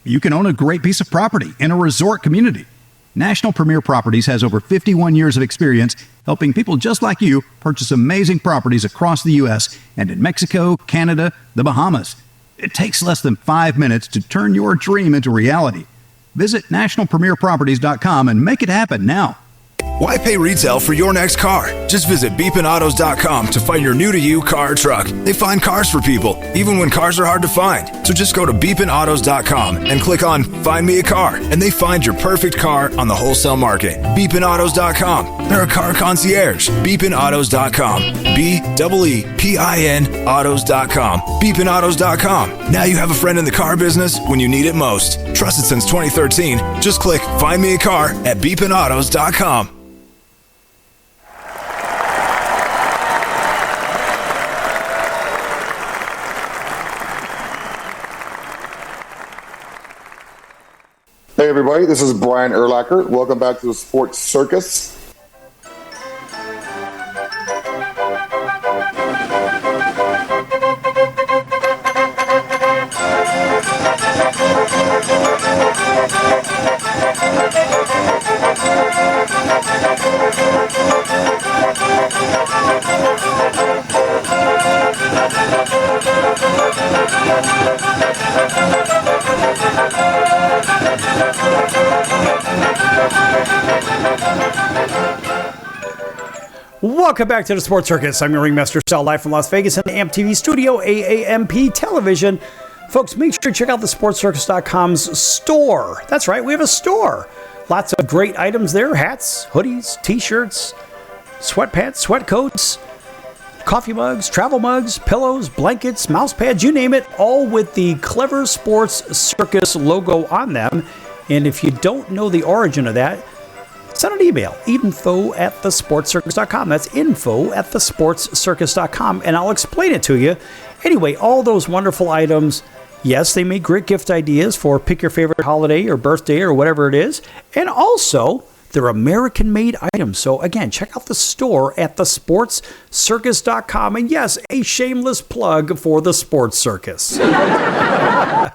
You can own a great piece of property in a resort community. National Premier Properties has over 51 years of experience helping people just like you purchase amazing properties across the U.S. and in Mexico, Canada, the Bahamas. It takes less than 5 minutes to turn your dream into reality. Visit nationalpremierproperties.com and make it happen now. Why pay retail for your next car? Just visit beepinautos.com to find your new-to-you car or truck. They find cars for people, even when cars are hard to find. So just go to beepinautos.com and click on Find Me a Car, and they find your perfect car on the wholesale market. Beepinautos.com. They're a car concierge. Beepinautos.com. BEEPIN autos.com. Beepinautos.com. Now you have a friend in the car business when you need it most. Trusted since 2013. Just click Find Me a Car at beepinautos.com. Hey everybody, this is Brian Urlacher. Welcome back to the Sports Circus. Welcome back to the Sports Circus. I'm your ringmaster, Sal, live from Las Vegas and AMP TV studio, AAMP television. Folks, make sure to check out the sportscircus.com's store. That's right, we have a store. Lots of great items there, hats, hoodies, t-shirts, sweatpants, sweat coats, coffee mugs, travel mugs, pillows, blankets, mouse pads, you name it, all with the Clever Sports Circus logo on them. And if you don't know the origin of that, send an email, info@thesportscircus.com. That's info@thesportscircus.com, and I'll explain it to you. Anyway, all those wonderful items, yes, they make great gift ideas for pick your favorite holiday or birthday or whatever it is. And also, they're American-made items. So again, check out the store at thesportscircus.com. And yes, a shameless plug for the Sports Circus. All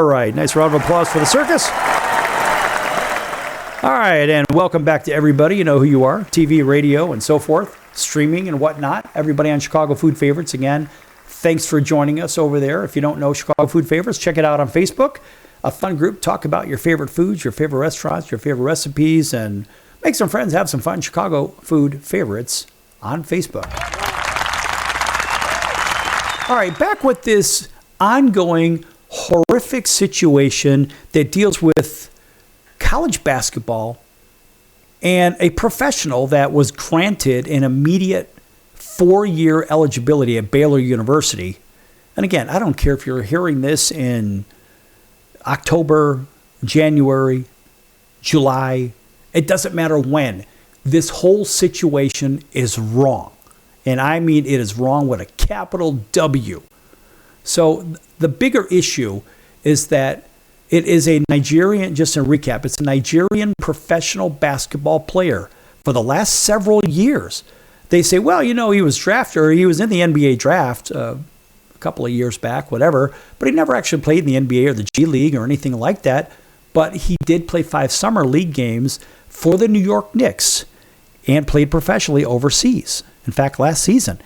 right, nice round of applause for the circus. All right, and welcome back to everybody. You know who you are, TV, radio, and so forth, streaming and whatnot. Everybody on Chicago Food Favorites, again, thanks for joining us over there. If you don't know Chicago Food Favorites, check it out on Facebook. A fun group, talk about your favorite foods, your favorite restaurants, your favorite recipes, and make some friends, have some fun. Chicago Food Favorites on Facebook. All right, back with this ongoing horrific situation that deals with college basketball and a professional that was granted an immediate 4-year eligibility at Baylor University. And again, I don't care if you're hearing this in October, January, July, it doesn't matter when. This whole situation is wrong. And I mean it is wrong with a capital W. So the bigger issue is that it is a Nigerian, just a recap, it's a Nigerian professional basketball player for the last several years. They say, well, you know, he was drafted, or he was in the NBA draft a couple of years back, whatever, but he never actually played in the NBA or the G League or anything like that. But he did play 5 summer league games for the New York Knicks and played professionally overseas. In fact, last season.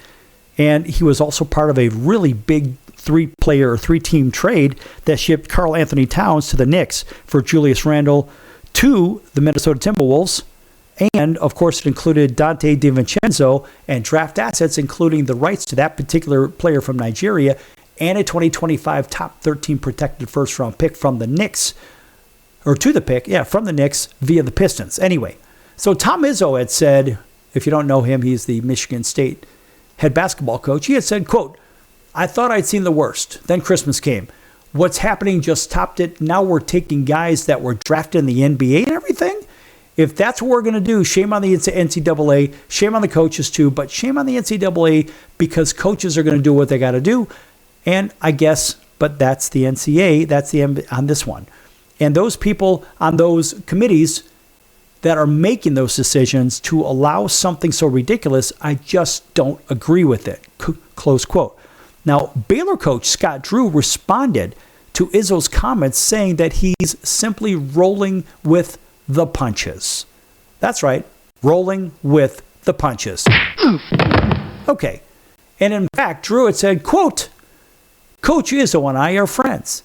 And he was also part of a really big 3-team trade that shipped Karl Anthony Towns to the Knicks for Julius Randle to the Minnesota Timberwolves. And, of course, it included Dante DiVincenzo and draft assets, including the rights to that particular player from Nigeria and a 2025 top 13 protected first-round pick from the Knicks, or to the pick, from the Knicks via the Pistons. Anyway, so Tom Izzo had said, if you don't know him, he's the Michigan State head basketball coach. He had said, quote, I thought I'd seen the worst. Then Christmas came. What's happening just topped it. Now we're taking guys that were drafted in the NBA and everything. If that's what we're going to do, shame on the NCAA, shame on the coaches too, but shame on the NCAA because coaches are going to do what they got to do. And I guess, but that's the NCAA, that's the on this one. And those people on those committees that are making those decisions to allow something so ridiculous, I just don't agree with it. Close quote. Now, Baylor coach Scott Drew responded to Izzo's comments saying that he's simply rolling with the punches. That's right, rolling with the punches. Okay. And in fact, Drew had said, quote, Coach Izzo and I are friends.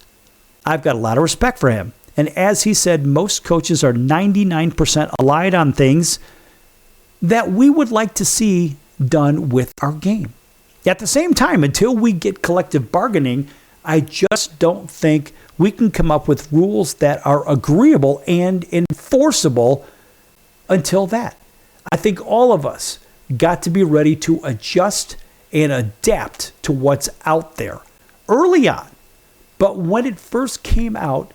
I've got a lot of respect for him. And as he said, most coaches are 99% aligned on things that we would like to see done with our game. At the same time, until we get collective bargaining, I just don't think we can come up with rules that are agreeable and enforceable until that. I think all of us got to be ready to adjust and adapt to what's out there early on. But when it first came out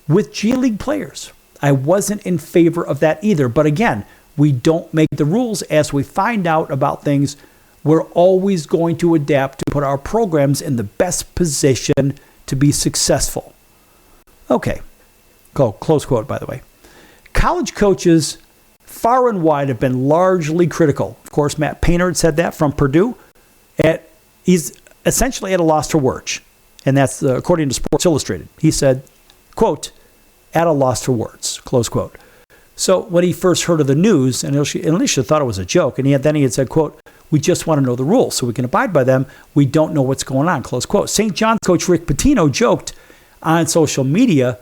with G League players, I wasn't in favor of that either. But again, we don't make the rules. As we find out about things, we're always going to adapt to put our programs in the best position to be successful. Okay. Close quote, by the way. College coaches far and wide have been largely critical. Of course, Matt Painter had said that from Purdue. He's essentially at a loss for words. And that's according to Sports Illustrated. He said, quote, at a loss for words, close quote. So when he first heard of the news, and Alicia thought it was a joke, and then he had said, quote, we just want to know the rules so we can abide by them. We don't know what's going on, close quote. St. John's coach Rick Pitino joked on social media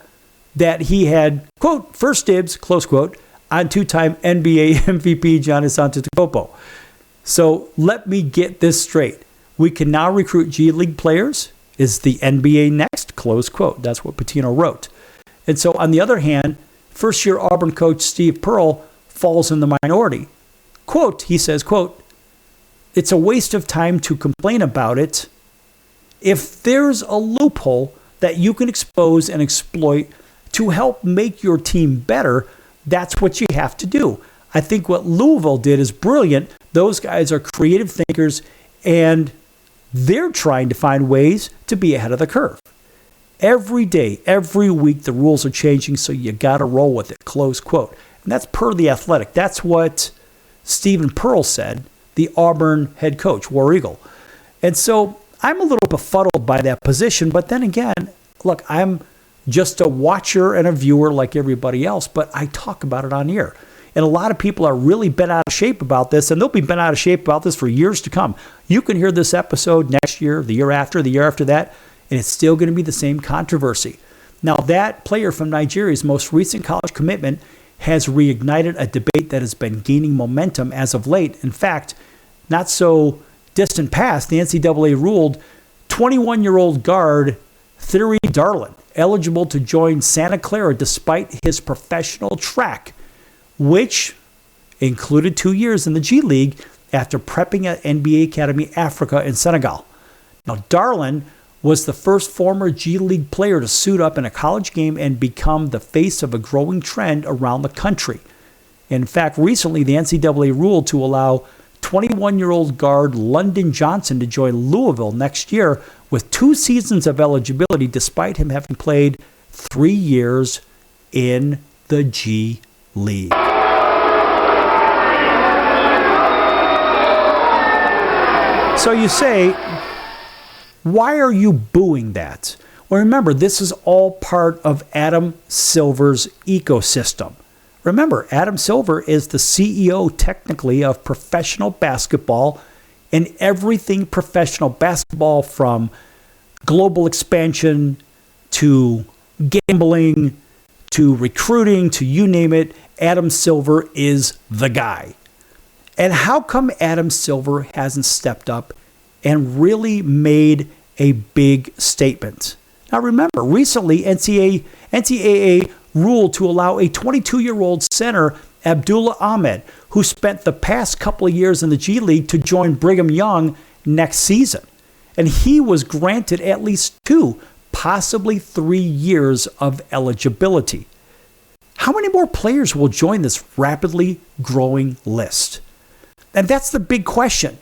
that he had, quote, first dibs, close quote, on 2-time NBA MVP Giannis Antetokounmpo. So let me get this straight. We can now recruit G League players Is the NBA next? Close quote. That's what Pitino wrote. And so, on the other hand, first-year Auburn coach Steve Pearl falls in the minority. Quote, he says, quote, "It's a waste of time to complain about it. If there's a loophole that you can expose and exploit to help make your team better, that's what you have to do." I think what Louisville did is brilliant. Those guys are creative thinkers, and they're trying to find ways to be ahead of the curve. Every day, every week, the rules are changing, so you got to roll with it, close quote. And that's per The Athletic. That's what Stephen Pearl said, the Auburn head coach, War Eagle. And so I'm a little befuddled by that position, but then again, look, I'm just a watcher and a viewer like everybody else, but I talk about it on air. And a lot of people are really bent out of shape about this, and they'll be bent out of shape about this for years to come. You can hear this episode next year, the year after that, and it's still going to be the same controversy. Now, that player from Nigeria's most recent college commitment has reignited a debate that has been gaining momentum as of late. In fact, not so distant past, the NCAA ruled 21-year-old guard Theory Darlin eligible to join Santa Clara despite his professional track, which included 2 years in the G League after prepping at NBA Academy Africa in Senegal. Now, Darlin was the first former G League player to suit up in a college game and become the face of a growing trend around the country. In fact, recently the NCAA ruled to allow 21-year-old guard London Johnson to join Louisville next year with 2 seasons of eligibility despite him having played 3 years in the G League. So you say, why are you booing that? Well, remember, this is all part of Adam Silver's ecosystem. Remember, Adam Silver is the CEO, technically, of professional basketball and everything professional basketball, from global expansion to gambling to recruiting to you name it. Adam Silver is the guy. And how come Adam Silver hasn't stepped up and really made a big statement? Now remember, recently NCAA ruled to allow a 22-year-old center, Abdullah Ahmed, who spent the past couple of years in the G League, to join Brigham Young next season. And he was granted at least 2, possibly 3 years of eligibility. How many more players will join this rapidly growing list? And that's the big question.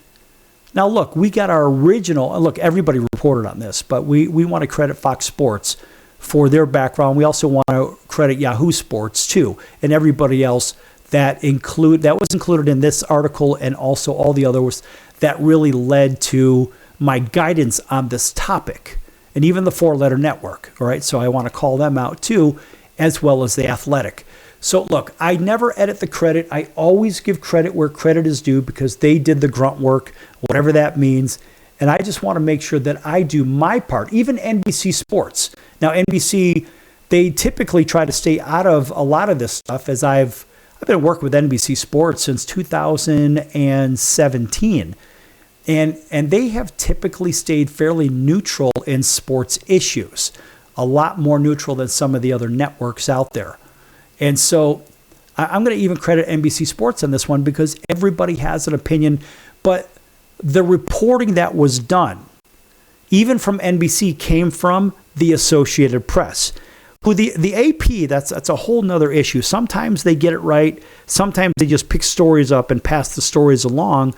Now, look, we got our original, and look, everybody reported on this, but we want to credit Fox Sports for their background. We also want to credit Yahoo Sports, too, and everybody else that was included in this article, and also all the others that really led to my guidance on this topic, and even the 4-letter network. All right, so I want to call them out, too, as well as The Athletic. So, look, I never edit the credit. I always give credit where credit is due because they did the grunt work, whatever that means. And I just want to make sure that I do my part, even NBC Sports. Now, NBC, they typically try to stay out of a lot of this stuff, as I've been working with NBC Sports since 2017. And they have typically stayed fairly neutral in sports issues, a lot more neutral than some of the other networks out there. And so I'm going to even credit NBC Sports on this one because everybody has an opinion. But the reporting that was done, even from NBC, came from the Associated Press. Who the AP, that's a whole nother issue. Sometimes they get it right. Sometimes they just pick stories up and pass the stories along.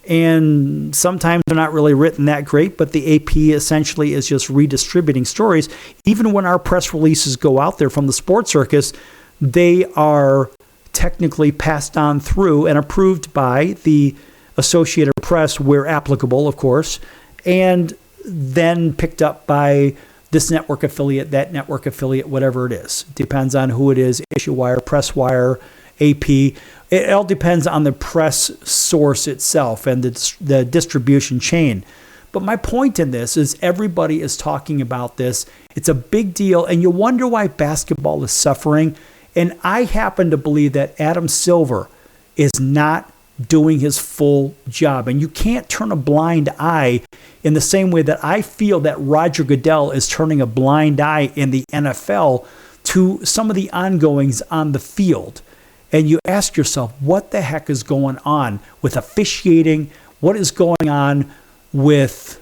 And sometimes they're not really written that great, but the AP essentially is just redistributing stories. Even when our press releases go out there from the sports circus, they are technically passed on through and approved by the Associated Press where applicable, of course, and then picked up by this network affiliate, that network affiliate, whatever it is. Depends on who it is, Issue Wire, Press Wire, AP. It all depends on the press source itself and the distribution chain. But my point in this is everybody is talking about this. It's a big deal, and you wonder why basketball is suffering. And I happen to believe that Adam Silver is not doing his full job. And you can't turn a blind eye in the same way that I feel that Roger Goodell is turning a blind eye in the NFL to some of the ongoings on the field. And you ask yourself, what the heck is going on with officiating? What is going on with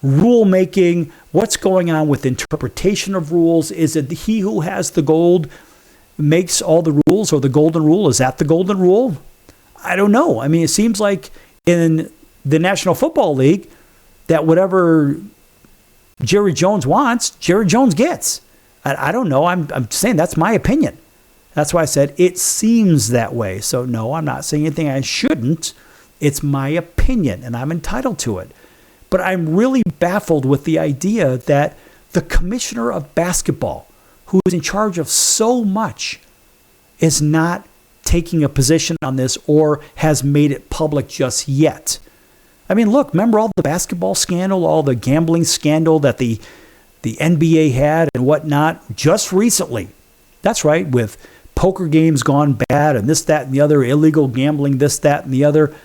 rulemaking? What's going on with interpretation of rules? Is it he who has the gold makes all the rules, or the golden rule? Is that the golden rule? I don't know. I mean, it seems like in the National Football League that whatever Jerry Jones wants, Jerry Jones gets. I don't know. I'm saying that's my opinion. That's why I said it seems that way. So no, I'm not saying anything I shouldn't. It's my opinion, and I'm entitled to it. But I'm really baffled with the idea that the commissioner of basketball, who is in charge of so much, is not taking a position on this or has made it public just yet. I mean, look, remember all the basketball scandal, all the gambling scandal that the NBA had and whatnot just recently. That's right, with poker games gone bad and this, that, and the other, illegal gambling, this, that, and the other.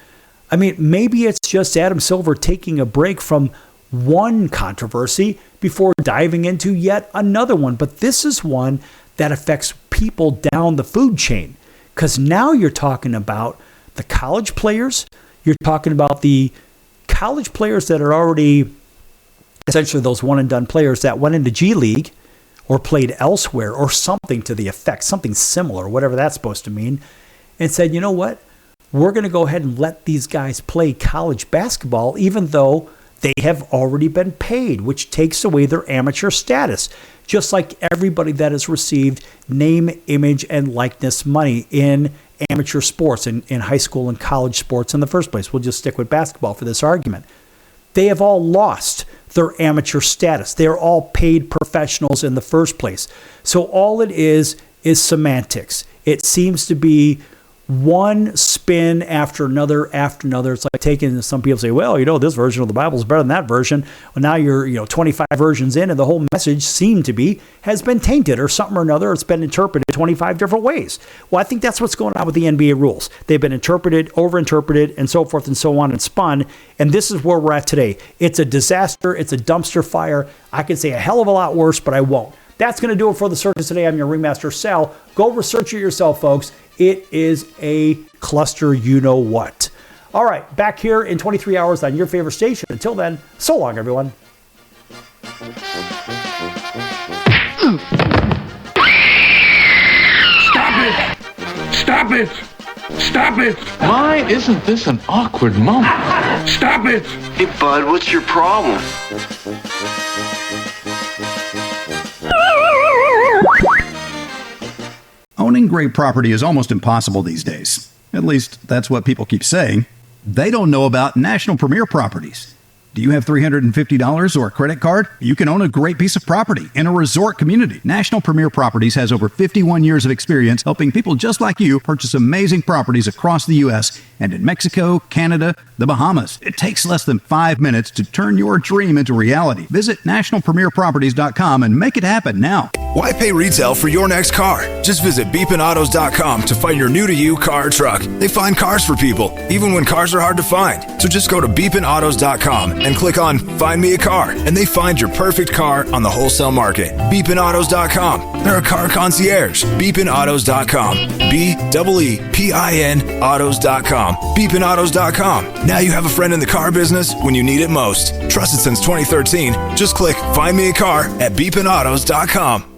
I mean, maybe it's just Adam Silver taking a break from one controversy before diving into yet another one. But this is one that affects people down the food chain. Because now you're talking about the college players. You're talking about the college players that are already essentially those one-and-done players that went into G League or played elsewhere or something to the effect, something similar, whatever that's supposed to mean, and said, you know what? We're going to go ahead and let these guys play college basketball even though they have already been paid, which takes away their amateur status, just like everybody that has received name, image, and likeness money in amateur sports, in high school and college sports in the first place. We'll just stick with basketball for this argument. They have all lost their amateur status. They're all paid professionals in the first place. So all it is semantics. It seems to be one spin after another after another. It's like taking, some people say, well, this version of the Bible is better than that version. Well, now you're 25 versions in and the whole message has been tainted or something or another. It's been interpreted 25 different ways. Well, I think that's what's going on with the NBA rules. They've been interpreted, overinterpreted, and so forth and so on and spun. And this is where we're at today. It's a disaster. It's a dumpster fire. I could say a hell of a lot worse, but I won't. That's going to do it for the circus today. I'm your ringmaster, Sal. Go research it yourself, folks. It is a cluster, you know what. All right, back here in 23 hours on your favorite station. Until then, so long, everyone. Stop it! Stop it! Why isn't this an awkward moment? Stop it! Hey, bud, what's your problem? Owning great property is almost impossible these days. At least, that's what people keep saying. They don't know about National Premier Properties. Do you have $350 or a credit card? You can own a great piece of property in a resort community. National Premier Properties has over 51 years of experience helping people just like you purchase amazing properties across the U.S. and in Mexico, Canada, the Bahamas. It takes less than 5 minutes to turn your dream into reality. Visit nationalpremierproperties.com and make it happen now. Why pay retail for your next car? Just visit beepinautos.com to find your new-to-you car or truck. They find cars for people, even when cars are hard to find. So just go to beepinautos.com and click on Find Me a Car, and they find your perfect car on the wholesale market. Beepinautos.com. They're a car concierge. Beepinautos.com. BEEPIN autos.com. Beepinautos.com. Now you have a friend in the car business when you need it most. Trusted since 2013. Just click Find Me a Car at beepinautos.com.